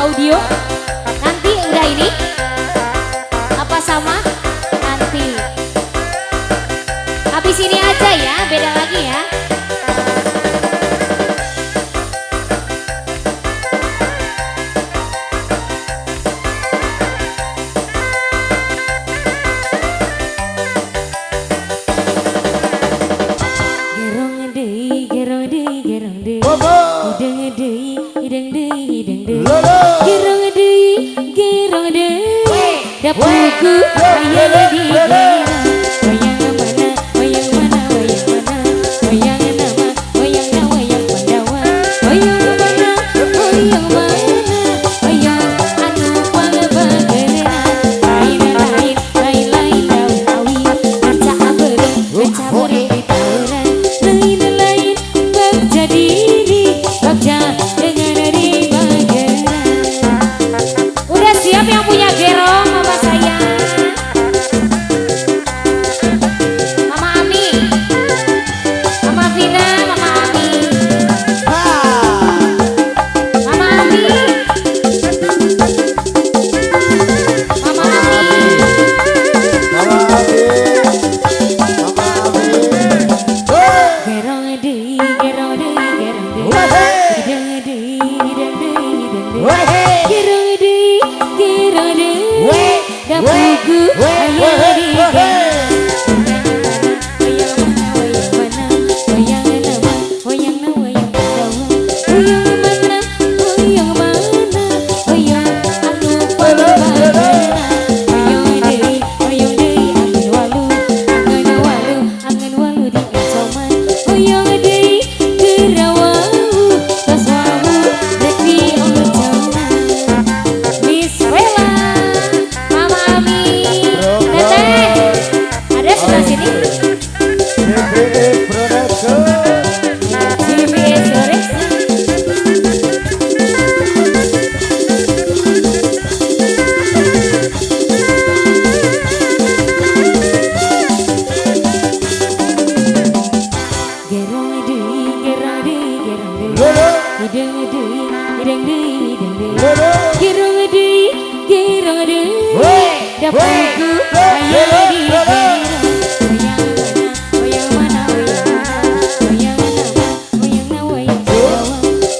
audio. Nanti udah ini apa sama nanti habis ini aja ya, beda lagi ya. Dapurku ayah di gerang, wayang mana, wayang mana, wayang mana, wayang nama, wayang na, wayang pandawa, wayang mana, wayang mana, wayang anu pangabageuna, lain daun awi, baca abereng di tauran, lain bagja diri, bagja dengan di bageran. Udah siap yang punya gerong? Dapurku ayah di gerang, wayang mana, wayang nama,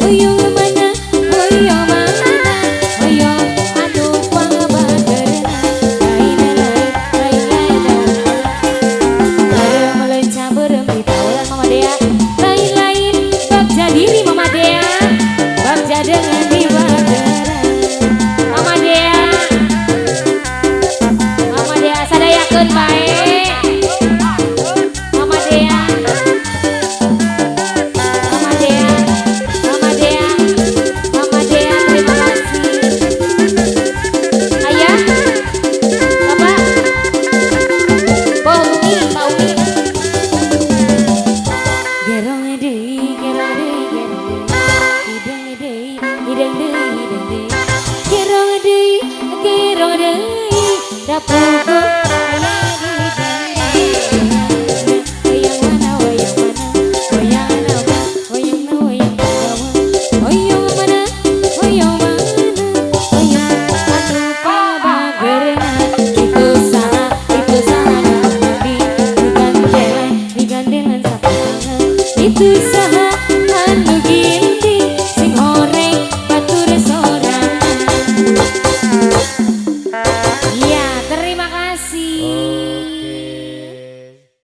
wayang na, wayang pandawa, wayang mana, wayang anu pangabageuna, lain daun awi, melenca berem di tauran Mama Dea, lain bagja diri Mama Dea, bagja dengan di bageran Mama Dea. Baik Mama Dea, Mama Dea, Mama Dea, Mama Dea, terima kasih. Ayah, Bapak, Pak Umi, gerong deui, hidang deui, gerong deui, dapurku